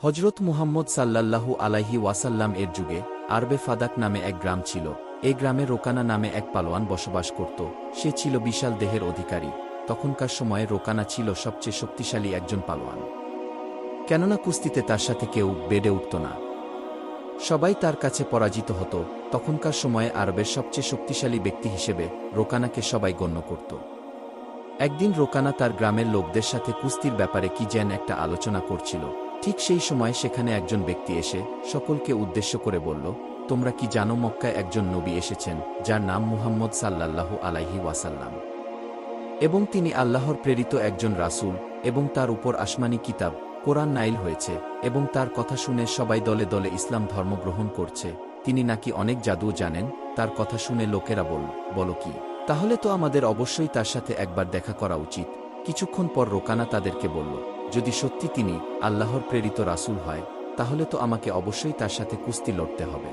হজরত মুহাম্মদ সাল্লাল্লাহু আলাইহি ওয়াসাল্লাম এর যুগে আরবে ফাদাক নামে এক গ্রাম ছিল। এই গ্রামে রোকানা নামে এক পালোয়ান বসবাস করত। সে ছিল বিশাল দেহের অধিকারী। তখনকার সময়ে রোকানা ছিল সবচেয়ে শক্তিশালী একজন পালোয়ান। কেননা কুস্তিতে তার সাথে কেউ বেড়ে উঠত না, সবাই তার কাছে পরাজিত হতো। তখনকার সময়ে আরবের সবচেয়ে শক্তিশালী ব্যক্তি হিসেবে রোকানাকে সবাই গণ্য করত। একদিন রোকানা তার গ্রামের লোকদের সাথে কুস্তির ব্যাপারে কি যেন একটা আলোচনা করছিল। ঠিক সেই সময় সেখানে একজন ব্যক্তি এসে সকলকে উদ্দেশ্য করে বলল, তোমরা কি জানো মক্কায় একজন নবী এসেছেন যার নাম মুহাম্মদ সাল্লাল্লাহু আলাইহি ওয়াসাল্লাম, এবং তিনি আল্লাহর প্রেরিত একজন রাসূল, এবং তার উপর আসমানি কিতাব কোরআন নাইল হয়েছে, এবং তার কথা শুনে সবাই দলে দলে ইসলাম ধর্ম গ্রহণ করছে। তিনি নাকি অনেক জাদু জানেন। তার কথা শুনে লোকেরা বলো কি, তাহলে তো আমাদের অবশ্যই তার সাথে একবার দেখা করা উচিত। কিছুক্ষণ পর রোকানা তাদেরকে বলল, যদি সত্যি তিনি আল্লাহর প্রেরিত রাসূল হয়, তাহলে তো আমাকে অবশ্যই তার সাথে কুস্তি লড়তে হবে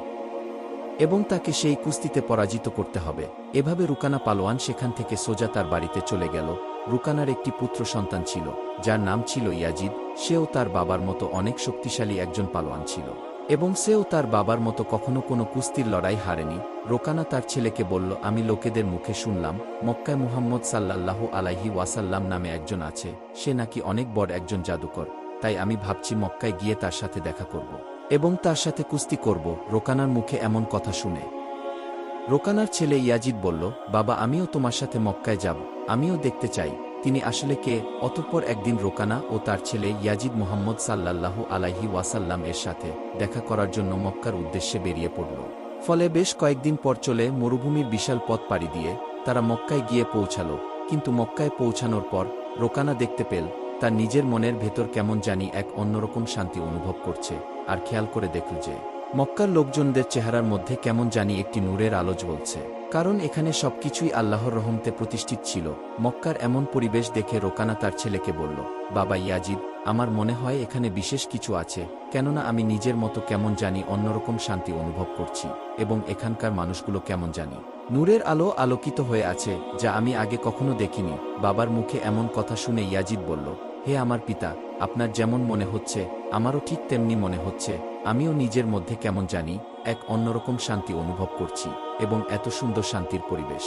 এবং তাকে সেই কুস্তিতে পরাজিত করতে হবে। এভাবে রুকানা পালোয়ান সেখান থেকে সোজা তার বাড়িতে চলে গেল। রুকানার একটি পুত্র সন্তান ছিল যার নাম ছিল ইয়াজিদ। সেও তার বাবার মতো অনেক শক্তিশালী একজন পালোয়ান ছিল, এবং সেও তার বাবার মতো কখনো কোনো কুস্তির লড়াই হারেনি। রোকানা তার ছেলেকে বলল, আমি লোকেদের মুখে শুনলাম মক্কায় মুহাম্মদ সাল্লাল্লাহু আলাইহি ওয়াসাল্লাম নামে একজন আছে। সে নাকি অনেক বড় একজন জাদুকর। তাই আমি ভাবছি মক্কায় গিয়ে তার সাথে দেখা করব এবং তার সাথে কুস্তি করব। রোকানার মুখে এমন কথা শুনে রোকানার ছেলে ইয়াজিদ বলল, বাবা, আমিও তোমার সাথে মক্কায় যাব, আমিও দেখতে চাই তিনি আসলে কে। অতঃপর একদিন রোকানা ও তার ছেলে ইয়াজিদ মুহাম্মদ সাল্লাল্লাহু আলাইহি ওয়াসাল্লাম এর সাথে দেখা করার জন্য মক্কার উদ্দেশ্যে বেরিয়ে পড়ল। ফলে বেশ কয়েকদিন পর চলে মরুভূমির বিশাল পথ পাড়ি দিয়ে তারা মক্কায় গিয়ে পৌঁছাল। কিন্তু মক্কায় পৌঁছানোর পর রোকানা দেখতে পেল তার নিজের মনের ভেতর কেমন জানি এক অন্যরকম শান্তি অনুভব করছে। আর খেয়াল করে দেখল যে মক্কার লোকজনদের চেহারার মধ্যে কেমন জানি একটি নূরের আলো জ্বলছে, কারণ এখানে সবকিছুই আল্লাহর রহমতে প্রতিষ্ঠিত ছিল। মক্কার এমন পরিবেশ দেখে রোকানা তার ছেলেকে বলল, বাবা ইয়াজিদ, আমার মনে হয় এখানে বিশেষ কিছু আছে, কেননা আমি নিজের মতো কেমন জানি অন্যরকম শান্তি অনুভব করছি, এবং এখানকার মানুষগুলো কেমন জানি নূরের আলো আলোকিত হয়ে আছে, যা আমি আগে কখনো দেখিনি। বাবার মুখে এমন কথা শুনে ইয়াজিদ বলল, হে আমার পিতা, আপনার যেমন মনে হচ্ছে আমারও ঠিক তেমনি মনে হচ্ছে। আমিও নিজের মধ্যে কেমন জানি এক অন্যরকম শান্তি অনুভব করছি, এবং এত সুন্দর শান্তির পরিবেশ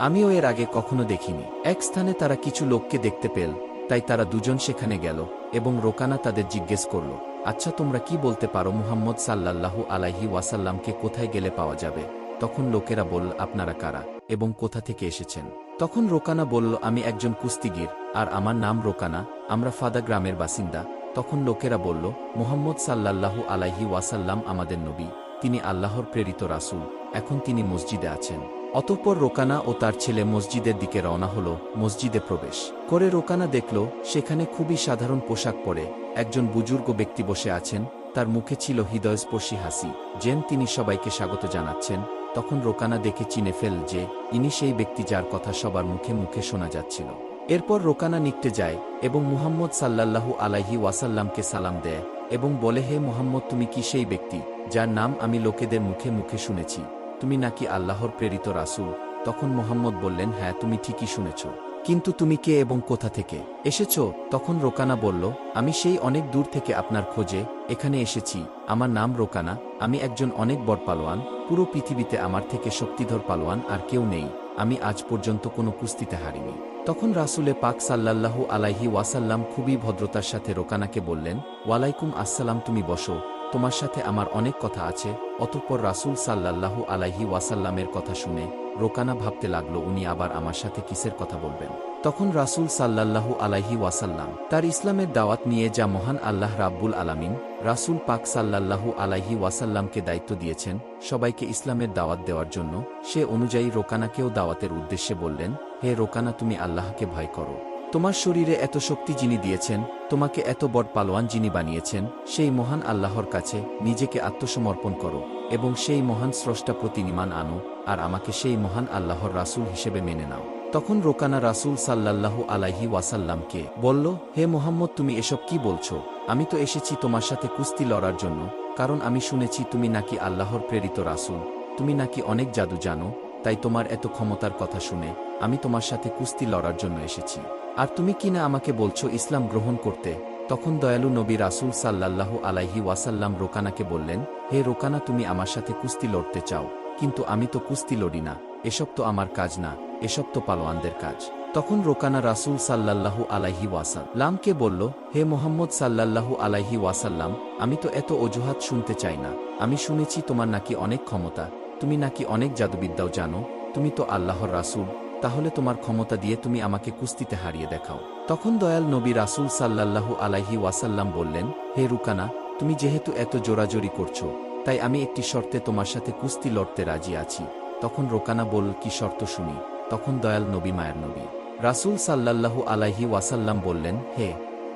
আমিও এর আগে কখনো দেখিনি। এক স্থানে তারা কিছু লোককে দেখতে পেল, তাই তারা দুজন সেখানে গেল, এবং রোকানা তাদের জিজ্ঞেস করল, আচ্ছা, তোমরা কি বলতে পারো মুহাম্মদ সাল্লাল্লাহু আলাইহি ওয়াসাল্লামকে কোথায় গেলে পাওয়া যাবে? তখন লোকেরা বলল, আপনারা কারা এবং কোথা থেকে এসেছেন? তখন রোকানা বলল, আমি একজন কুস্তিগীর, আর আমার নাম রোকানা, আমরা ফাদা গ্রামের বাসিন্দা। তখন লোকেরা বলল, মুহাম্মদ সাল্লাল্লাহু আলাইহি ওয়াসাল্লাম আমাদের নবী, তিনি আল্লাহর প্রেরিত রাসূল, এখন তিনি মসজিদে আছেন। অতঃপর রোকানা ও তার ছেলে মসজিদের দিকে রওনা হল। মসজিদে প্রবেশ করে রোকানা দেখল সেখানে খুবই সাধারণ পোশাক পরে একজন বুজুর্গ ব্যক্তি বসে আছেন। তার মুখে ছিল হৃদয়স্পর্শী হাসি, যেন তিনি সবাইকে স্বাগত জানাচ্ছেন। তখন রোকানা দেখে চিনে ফেল যে ইনি সেই ব্যক্তি যার কথা সবার মুখে মুখে শোনা যাচ্ছিল। এরপর রোকানা নিকটে যায় এবং মুহাম্মদ সাল্লাল্লাহু আলাইহি ওয়াসাল্লামকে সালাম দেয় এবং বলে, হে মুহাম্মদ, তুমি কি সেই ব্যক্তি যার নাম আমি লোকেদের মুখে মুখে শুনেছি? তুমি নাকি আল্লাহর প্রেরিত রাসূল? তখন মুহাম্মদ বললেন, হ্যাঁ, তুমি ঠিকই শুনেছ, কিন্তু তুমি কে এবং কোথা থেকে এসেছ? তখন রোকানা বলল, আমি সেই অনেক দূর থেকে আপনার খোঁজে এখানে এসেছি। আমার নাম রোকানা, আমি একজন অনেক বড় পালোয়ান। পুরো পৃথিবীতে আমার থেকে শক্তিধর পালোয়ান আর কেউ নেই। আমি আজ পর্যন্ত কোনো কুস্তিতে হারিনি। তখন রাসূলে পাক সাল্লাল্লাহু আলাইহি ওয়াসাল্লাম খুবই ভদ্রতার সাথে রোকানাকে বললেন, ওয়ালাইকুম আসসালাম, তুমি বসো, তোমার সাথে আমার অনেক কথা আছে। অতঃপর রাসূল সাল্লাল্লাহু আলাইহি ওয়াসাল্লামের কথা শুনে রোকানা ভাবতে লাগল, উনি আবার আমার সাথে কিসের কথা বলবেন। তখন রাসূল সাল্লাল্লাহু আলাইহি ওয়াসাল্লাম তার ইসলামের দাওয়াত নিয়ে যা মহান আল্লাহ রাব্বুল আলামিন রাসূল পাক সাল্লাল্লাহু আলাইহি ওয়াসাল্লামকে দায়িত্ব দিয়েছেন সবাইকে ইসলামের দাওয়াত দেওয়ার জন্য, সে অনুযায়ী রোকানাকেও দাওয়াতের উদ্দেশ্যে বললেন, হে রোকানা, তুমি আল্লাহকে ভয় করো। তোমার শরীরে এত শক্তি যিনি দিয়েছেন, তোমাকে এত বড় পালোয়ান যিনি বানিয়েছেন, সেই মহান আল্লাহর কাছে নিজেকে আত্মসমর্পণ করো এবং সেই মহান স্রষ্টা প্রতি ঈমান আনো, আর আমাকে সেই মহান আল্লাহর রাসূল হিসেবে মেনে নাও। তখন রোকানা রাসূল সাল্লাল্লাহু আলাইহি ওয়াসাল্লামকে বলল, হে মুহাম্মদ, তুমি এসব কি বলছো? আমি তো এসেছি তোমার সাথে কুস্তি লড়ার জন্য, কারণ আমি শুনেছি তুমি নাকি আল্লাহর প্রেরিত রাসূল, তুমি নাকি অনেক জাদু জানো। তাই তোমার এত ক্ষমতার কথা শুনে আমি তোমার সাথে কুস্তি লড়ার জন্য এসেছি। আর তুমি কিনা আমাকে বলছো ইসলাম গ্রহণ করতে? তখন দয়ালু নবী রাসূল সাল্লাল্লাহু আলাইহি ওয়াসাল্লাম রোকানাকে বললেন, হে রোকানা, তুমি আমার সাথে কুস্তি লড়তে চাও, কিন্তু আমি তো কুস্তি লড়ি না, এসব তো আমার কাজ না, এসব তো পালোয়ানদের কাজ। তখন রোকানা রাসূল সাল্লাল্লাহু আলাইহি ওয়াসাল্লামকে বলল, হে মুহাম্মদ সাল্লাল্লাহু আলাইহি ওয়াসাল্লাম, আমি তো এত অজুহাত শুনতে চাই না। আমি শুনেছি তোমার নাকি অনেক ক্ষমতা, তুমি নাকি অনেক জাদুবিদ্যাও জানো, তুমি তো আল্লাহর রাসূল, তাহলে তোমার ক্ষমতা দিয়ে তুমি আমাকে কুস্তিতে হারিয়ে দেখাও। তখন দয়াল নবী রাসূল সাল্লাল্লাহু আলাইহি ওয়াসাল্লাম বললেন, হে রুকানা, তুমি যেহেতু এত জোরাজোরি করছো, তাই আমি একটি শর্তে তোমার সাথে কুস্তি লড়তে রাজি আছি। তখন রোকানা বলল, কি শর্ত শুনি? তখন দয়াল নবী মায়ের নবী রাসূল সাল্লাল্লাহু আলাইহি ওয়াসাল্লাম বললেন, হে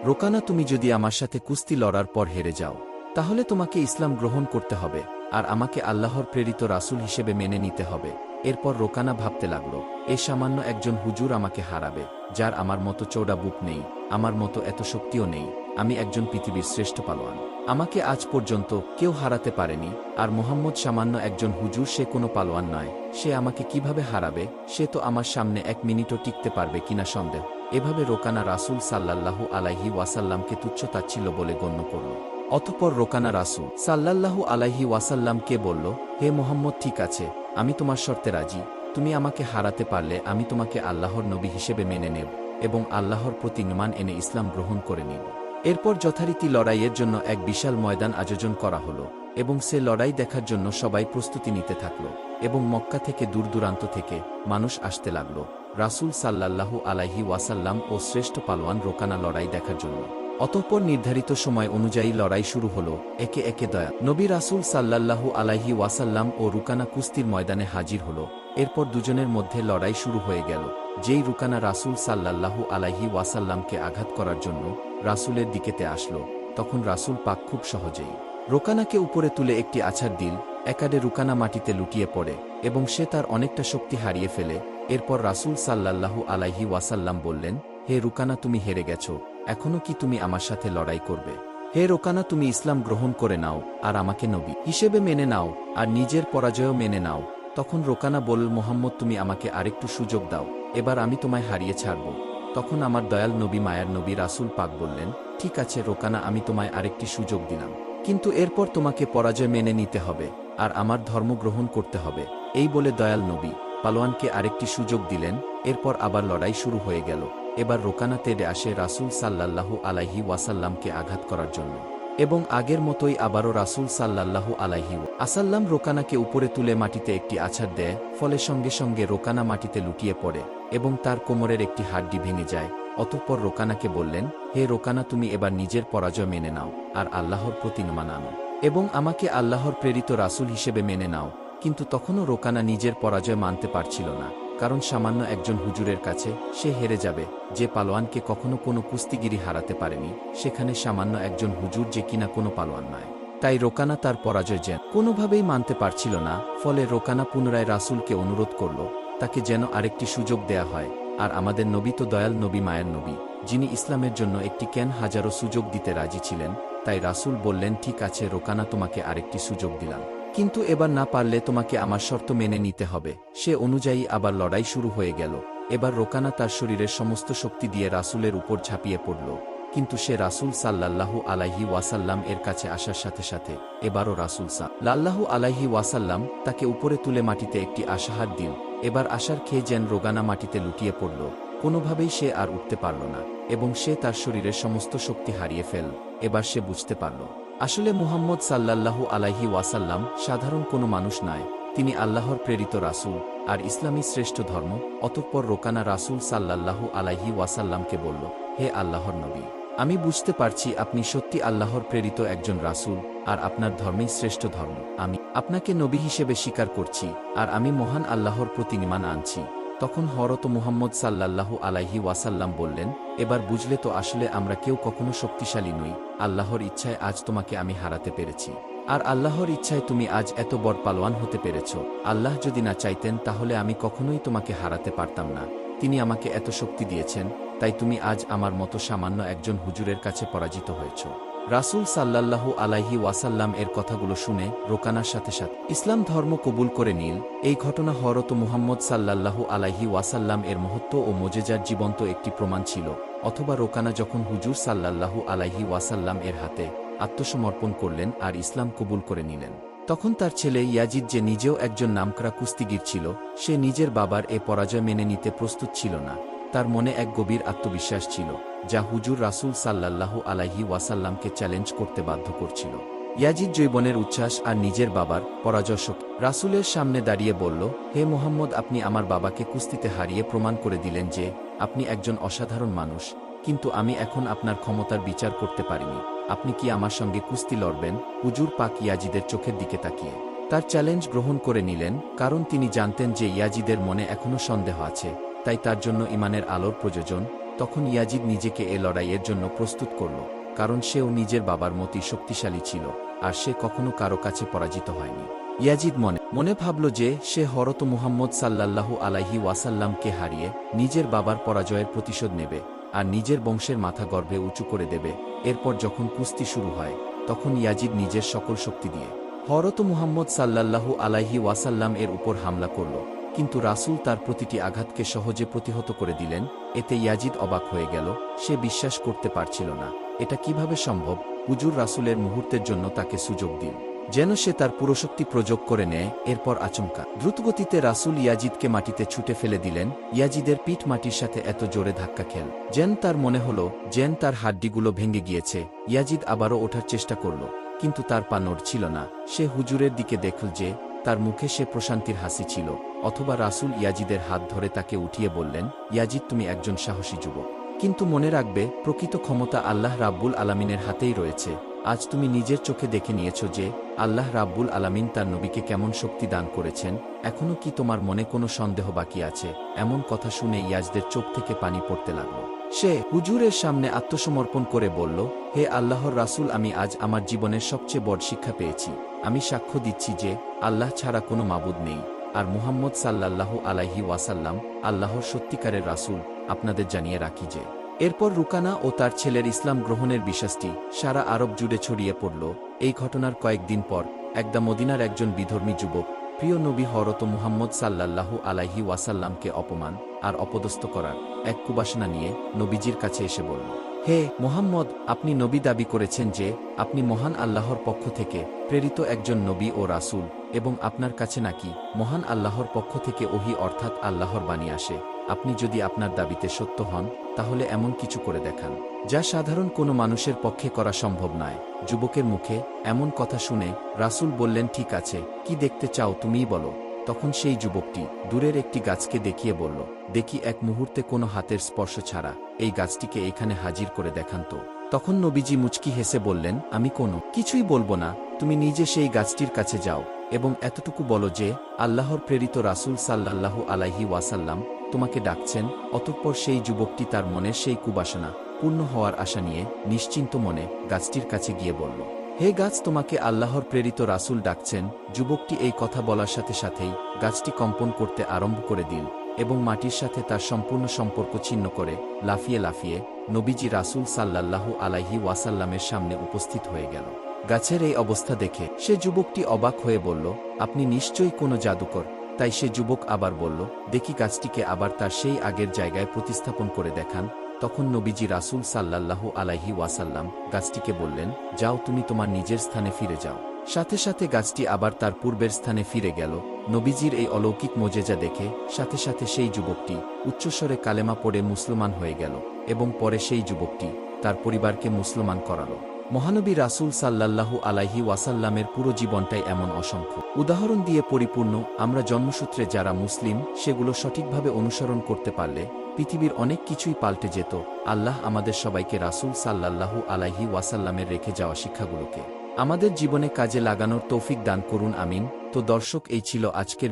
রোকানা, তুমি যদি আমার সাথে কুস্তি লড়ার পর হেরে যাও, তাহলে তোমাকে ইসলাম গ্রহণ করতে হবে আর আমাকে আল্লাহর প্রেরিত রাসূল হিসেবে মেনে নিতে হবে। এরপর রোকানা ভাবতে লাগল, এ সামান্য একজন হুজুর আমাকে হারাবে, যার আমার মতো চৌড়া বুক নেই, আমার মতো এত শক্তিও নেই, আমি একজন পৃথিবীর শ্রেষ্ঠ পালোয়ান, আমাকে আজ পর্যন্ত কেউ হারাতে পারেনি। আর মুহাম্মদ সামান্য একজন হুজুর, সে কোনো পালোয়ান নয়, সে আমাকে কিভাবে হারাবে? সে তো আমার সামনে এক মিনিটও টিকতে পারবে কিনা সন্দেহ। এভাবে রোকানা রাসূল সাল্লাল্লাহু আলাইহি ওয়াসাল্লামকে তুচ্ছতাচ্ছিল্য বলে গণ্য করল। অতঃপর রোকানা রাসূল সাল্লাল্লাহু আলাইহি ওয়াসাল্লামকে বলল, হে মুহাম্মদ, ঠিক আছে, আমি তোমার শর্তে রাজি। তুমি আমাকে হারাতে পারলে আমি তোমাকে আল্লাহর নবী হিসেবে মেনে নেব এবং আল্লাহর প্রতি ঈমান এনে ইসলাম গ্রহণ করে নিব। এরপর যথারীতি লড়াইয়ের জন্য এক বিশাল ময়দান আয়োজন করা হলো এবং সে লড়াই দেখার জন্য সবাই প্রস্তুতি নিতে থাকল এবং মক্কা থেকে দূর দূরান্ত থেকে মানুষ আসতে লাগল রাসূল সাল্লাল্লাহু আলাইহি ওয়াসাল্লাম ও শ্রেষ্ঠ পালোয়ান রোকানা লড়াই দেখার জন্য। অতঃপর নির্ধারিত সময় অনুযায়ী লড়াই শুরু হলো। একে একে দয়া নবী রাসূল সাল্লাল্লাহু আলাইহি ওয়াসাল্লাম ও রুকানা কুস্তির ময়দানে হাজির হলো। এরপর দুজনের মধ্যে লড়াই শুরু হয়ে গেল। যেই রুকানা রাসূল সাল্লাল্লাহু আলাইহি ওয়াসাল্লামকে আঘাত করার জন্য রাসূলের দিকেতে আসলো, তখন রাসূল পাক খুব সহজেই রোকানাকে উপরে তুলে একটি আছাড় দিল। একাডে রুকানা মাটিতে লুটিয়ে পড়ে এবং সে তার অনেকটা শক্তি হারিয়ে ফেলে। এরপর রাসূল সাল্লাল্লাহু আলাইহি ওয়াসাল্লাম বললেন, হে রুকানা, তুমি হেরে গেছ, এখনও কি তুমি আমার সাথে লড়াই করবে? হে রোকানা, তুমি ইসলাম গ্রহণ করে নাও আর আমাকে নবী হিসেবে মেনে নাও আর নিজের পরাজয়ও মেনে নাও। তখন রোকানা বলল, মুহাম্মদ, তুমি আমাকে আরেকটু সুযোগ দাও, এবার আমি তোমায় হারিয়ে ছাড়ব। তখন আমার দয়াল নবী মায়ার নবী রাসূল পাক বললেন, ঠিক আছে রোকানা, আমি তোমায় আরেকটি সুযোগ দিলাম, কিন্তু এরপর তোমাকে পরাজয় মেনে নিতে হবে আর আমার ধর্ম গ্রহণ করতে হবে। এই বলে দয়াল নবী পালোয়ানকে আরেকটি সুযোগ দিলেন। এরপর আবার লড়াই শুরু হয়ে গেল। এবার রোকানা তেড়ে আসে রাসূল সাল্লাল্লাহু আলাইহি ওয়াসাল্লামকে আঘাত করার জন্য এবং আগের মতোই আবারও রাসূল সাল্লাল্লাহু আলাইহি ওয়াসাল্লাম রোকানাকে উপরে তুলে মাটিতে একটি আছাড় দেয়। ফলে সঙ্গে সঙ্গে রোকানা মাটিতে লুটিয়ে পড়ে এবং তার কোমরের একটি হাড্ডি ভেঙে যায়। অতঃপর রোকানাকে বললেন, হে রোকানা, তুমি এবার নিজের পরাজয় মেনে নাও আর আল্লাহর প্রতি ঈমান আনো এবং আমাকে আল্লাহর প্রেরিত রাসূল হিসেবে মেনে নাও। কিন্তু তখনও রোকানা নিজের পরাজয় মানতে পারছিল না, কারণ সামান্য একজন হুজুরের কাছে সে হেরে যাবে। যে পালোয়ানকে কখনো কোনো কুস্তিগিরি হারাতে পারেনি, সেখানে সামান্য একজন হুজুর যে কিনা কোনো পালোয়ান নয়। তাই রোকানা তার পরাজয় যেন কোনোভাবেই মানতে পারছিল না। ফলে রোকানা পুনরায় রাসূলকে অনুরোধ করল তাকে যেন আরেকটি সুযোগ দেয়া হয়। আর আমাদের নবী তো দয়াল নবী মায়ের নবী, যিনি ইসলামের জন্য একটি কেন হাজারো সুযোগ দিতে রাজি ছিলেন। তাই রাসূল বললেন, ঠিক আছে রোকানা, তোমাকে আরেকটি সুযোগ দিলাম, কিন্তু এবার না পারলে তোমাকে আমার শর্ত মেনে নিতে হবে। সে অনুযায়ী আবার লড়াই শুরু হয়ে গেল। এবার রোকানা তার শরীরের সমস্ত শক্তি দিয়ে রাসূলের উপর ঝাঁপিয়ে পড়ল, কিন্তু সে রাসূল সাল্লাল্লাহু আলাইহি ওয়াসাল্লাম এর কাছে আসার সাথে সাথে এবারও রাসূল সাল্লাল্লাহু আলাইহি ওয়াসাল্লাম তাকে উপরে তুলে মাটিতে একটি আশাহাত দিল। এবার আশার খেয়ে যেন রোগানা মাটিতে লুটিয়ে পড়ল। কোনোভাবেই সে আর উঠতে পারল না এবং সে তার শরীরের সমস্ত শক্তি হারিয়ে ফেল। এবার সে বুঝতে পারল, আসলে মুহাম্মদ সাল্লাল্লাহু আলাইহি ওয়াসাল্লাম সাধারণ কোনো মানুষ নয়, তিনি আল্লাহর প্রেরিত রাসূল আর ইসলামী শ্রেষ্ঠ ধর্ম। অতঃপর রোকানা রাসূল সাল্লাল্লাহু আলাইহি ওয়াসাল্লামকে বলল, হে আল্লাহর নবী, আমি বুঝতে পারছি আপনি সত্যি আল্লাহর প্রেরিত একজন রাসূল আর আপনার ধর্মই শ্রেষ্ঠ ধর্ম। আমি আপনাকে নবী হিসেবে স্বীকার করছি আর আমি মহান আল্লাহর প্রতি ঈমান আনছি। তখন হযরত মুহাম্মদ সাল্লাল্লাহু আলাইহি ওয়াসাল্লাম বললেন, এবার বুঝলে তো আসলে আমরা কেউ কখনো শক্তিশালী নই। আল্লাহর ইচ্ছায় আজ তোমাকে আমি হারাতে পেরেছি আর আল্লাহর ইচ্ছায় তুমি আজ এত বড় পালোয়ান হতে পেরেছ। আল্লাহ যদি না চাইতেন তাহলে আমি কখনোই তোমাকে হারাতে পারতাম না। তিনি আমাকে এত শক্তি দিয়েছেন, তাই তুমি আজ আমার মতো সামান্য একজন হুজুরের কাছে পরাজিত হয়েছ। রাসূল সাল্লাল্লাহু আলাইহি ওয়াসাল্লাম এর কথাগুলো শুনে রোকানার সাথে সাথে ইসলাম ধর্ম কবুল করে নিল। এই ঘটনা হযরত মুহাম্মদ সাল্লাল্লাহু আলাইহি ওয়াসাল্লাম এর মহত্ব ও মোজেজার জীবন্ত একটি প্রমাণ ছিল। অথবা রোকানা যখন হুজুর সাল্লাল্লাহু আলাইহি ওয়াসাল্লাম এর হাতে আত্মসমর্পণ করলেন আর ইসলাম কবুল করে নিলেন, তখন তার ছেলে ইয়াজিদ, যে নিজেও একজন নামকরা কুস্তিগীর ছিল, সে নিজের বাবার এ পরাজয় মেনে নিতে প্রস্তুত ছিল না। তার মনে এক গভীর আত্মবিশ্বাস ছিল, যা হুজুর রাসূল সাল্লাল্লাহু আলাইহি ওয়াসাল্লামকে চ্যালেঞ্জ করতে বাধ্য করছিল। ইয়াজিদ যৌবনের উচ্ছ্বাস আর নিজের বাবার পরাজয় রাসূলের সামনে দাঁড়িয়ে বলল, হে মুহাম্মদ, আপনি আমার বাবাকে কুস্তিতে হারিয়ে প্রমাণ করে দিলেন যে আপনি একজন অসাধারণ মানুষ, কিন্তু আমি এখন আপনার ক্ষমতার বিচার করতে পারিনি। আপনি কি আমার সঙ্গে কুস্তি লড়বেন? হুজুর পাক ইয়াজিদের চোখের দিকে তাকিয়ে তার চ্যালেঞ্জ গ্রহণ করে নিলেন, কারণ তিনি জানতেন যে ইয়াজিদের মনে এখনও সন্দেহ আছে, তাই তার জন্য ঈমানের আলোর প্রয়োজন। তখন ইয়াজিদ নিজেকে এ লড়াইয়ের জন্য প্রস্তুত করল, কারণ সেও নিজের বাবার মতই শক্তিশালী ছিল আর সে কখনো কারো কাছে পরাজিত হয়নি। ইয়াজিদ মনে মনে ভাবল যে সে হযরত মুহাম্মদ সাল্লাল্লাহু আলাইহি ওয়াসাল্লামকে হারিয়ে নিজের বাবার পরাজয়ের প্রতিশোধ নেবে আর নিজের বংশের মাথা গর্ভে উঁচু করে দেবে। এরপর যখন কুস্তি শুরু হয়, তখন ইয়াজিদ নিজের সকল শক্তি দিয়ে হযরত মুহাম্মদ সাল্লাল্লাহু আলাইহি ওয়াসাল্লাম এর উপর হামলা করল, কিন্তু রাসূল তার প্রতিটি আঘাতকে সহজে প্রতিহত করে দিলেন। এতে ইয়াজিদ অবাক হয়ে গেল, সে বিশ্বাস করতে পারছিল না এটা কিভাবে সম্ভব। হুজুর রাসূলের মুহূর্তের জন্য তাকে সুযোগ দিল, যেন সে তার পুরো শক্তি প্রয়োগ করে নেয়। এরপর আচমকা দ্রুতগতিতে রাসূল ইয়াজিদকে মাটিতে ছুটে ফেলে দিলেন। ইয়াজিদের পিঠ মাটির সাথে এত জোরে ধাক্কা খেল যেন তার মনে হলো যেন তার হাড্ডিগুলো ভেঙে গিয়েছে। ইয়াজিদ আবারও ওঠার চেষ্টা করল, কিন্তু তার পা নড়ছিল না। সে হুজুরের দিকে দেখল যে তার মুখে সে প্রশান্তির হাসি ছিল। অথবা রাসূল ইয়াজিদের হাত ধরে তাকে উঠিয়ে বললেন, ইয়াজিদ, তুমি একজন সাহসী যুবক, কিন্তু মনে রাখবে প্রকৃত ক্ষমতা আল্লাহ রাব্বুল আলামিনের হাতেই রয়েছে। আজ তুমি নিজের চোখে দেখে নিয়েছ যে আল্লাহ রাব্বুল আলামিন তার নবীকে কেমন শক্তি দান করেছেন। এখনও কি তোমার মনে কোনো সন্দেহ বাকি আছে? এমন কথা শুনে ইয়াজিদের চোখ থেকে পানি পড়তে লাগল। সে হুজুরের সামনে আত্মসমর্পণ করে বলল, হে আল্লাহর রাসূল, আমি আজ আমার জীবনের সবচেয়ে বড় শিক্ষা পেয়েছি। আমি সাক্ষ্য দিচ্ছি যে আল্লাহ ছাড়া কোনো মাবুদ নেই আর মুহাম্মদ সাল্লাল্লাহু আলাইহি ওয়াসাল্লাম আল্লাহর সত্যিকারের রাসূল। আপনাদের জানিয়ে রাখি যে এরপর রুকানা ও তার ছেলের ইসলাম গ্রহণের বিশ্বাসটি সারা আরব জুড়ে ছড়িয়ে পড়ল। এই ঘটনার কয়েকদিন পর একদা মদিনার একজন বিধর্মী যুবক প্রিয় নবী হযরত মুহাম্মদ সাল্লাল্লাহু আলাইহি ওয়াসাল্লামকে অপমান আর অপদস্থ করার এক কুবাসনা নিয়ে নবীজির কাছে এসে বলল, হে মুহাম্মদ, আপনি নবী দাবি করেছেন যে আপনি মহান আল্লাহর পক্ষ থেকে প্রেরিত একজন নবী ও রাসূল, এবং আপনার কাছে নাকি মহান আল্লাহর পক্ষ থেকে ওহী অর্থাৎ আল্লাহর বাণী আসে। আপনি যদি আপনার দাবিতে সত্য হন, তাহলে এমন কিছু করে দেখান যা সাধারণ কোনো মানুষের পক্ষে করা সম্ভব নয়। যুবকের মুখে এমন কথা শুনে রাসূল বললেন, ঠিক আছে, কি দেখতে চাও তুমিই বলো। তখন সেই যুবকটি দূরের একটি গাছকে দেখিয়ে বলল, দেখি এক মুহূর্তে কোনো হাতের স্পর্শ ছাড়া এই গাছটিকে এখানে হাজির করে দেখান তো। তখন নবীজি মুচকি হেসে বললেন, আমি কোনো কিছুই বলবো না, তুমি নিজে সেই গাছটির কাছে যাও এবং এতটুকু বলো যে আল্লাহর প্রেরিত রাসূল সাল্লাল্লাহু আলাইহি ওয়াসাল্লাম তোমাকে ডাকছেন। অতঃপর সেই যুবকটি তার মনের সেই কুবাসনা পূর্ণ হওয়ার আশা নিয়ে নিশ্চিন্ত মনে গাছটির কাছে গিয়ে বলল, হে গাছ, তোমাকে আল্লাহর প্রেরিত রাসূল ডাকছেন। যুবকটি এই কথা বলার সাথে সাথেই গাছটি কম্পন করতে আরম্ভ করে দিল এবং মাটির সাথে তার সম্পূর্ণ সম্পর্ক ছিন্ন করে লাফিয়ে লাফিয়ে নবীজি রাসূল সাল্লাল্লাহু আলাইহি ওয়াসাল্লামের সামনে উপস্থিত হয়ে গেল। গাছের এই অবস্থা দেখে সে যুবকটি অবাক হয়ে বলল, আপনি নিশ্চয়ই কোনো জাদুকর। তাই সে যুবক আবার বলল, দেখি গাছটিকে আবার তার সেই আগের জায়গায় প্রতিস্থাপন করে দেখান। তখন নবীজি রাসূল সাল্লাল্লাহু আলাইহি ওয়াসাল্লাম গাছটিকে বললেন, যাও, তুমি তোমার নিজের স্থানে ফিরে যাও। সাথে সাথে গাছটি আবার তার পূর্বের স্থানে ফিরে গেল। নবীজির এই অলৌকিক মোজেজা দেখে সাথে সাথে সেই যুবকটি উচ্চস্বরে কালেমা পড়ে মুসলমান হয়ে গেল এবং পরে সেই যুবকটি তার পরিবারকে মুসলমান করালো। মহানবী রাসূল সাল্লাল্লাহু আলাইহি ওয়াসাল্লামের পুরো জীবনটাই এমন অসংখ্য উদাহরণ দিয়ে পরিপূর্ণ। আমরা জন্মসূত্রে যারা মুসলিম, সেগুলো সঠিকভাবে অনুসরণ করতে পারলে পৃথিবীর অনেক কিছুই পাল্টে যেত। আল্লাহ আমাদের সবাইকে রাসূল সাল্লাল্লাহু আলাইহি ওয়াসাল্লামের রেখে যাওয়া শিক্ষাগুলোকে আমাদের জীবনে কাজে লাগানোর তৌফিক দান করুন, আমিন। তো দর্শক, এই ছিল আজকের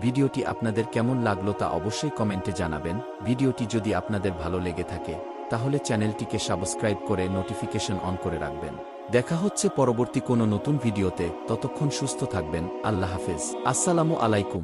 ভিডিওটি আপনাদের কেমন লাগলো তা অবশ্যই কমেন্টে জানাবেন। ভিডিওটি যদি আপনাদের ভালো লেগে থাকে তাহলে চ্যানেলটিকে সাবস্ক্রাইব করে নোটিফিকেশন অন করে রাখবেন। দেখা হচ্ছে পরবর্তী কোনো নতুন ভিডিওতে, ততক্ষণ সুস্থ থাকবেন। আল্লাহ হাফেজ। আসসালামু আলাইকুম।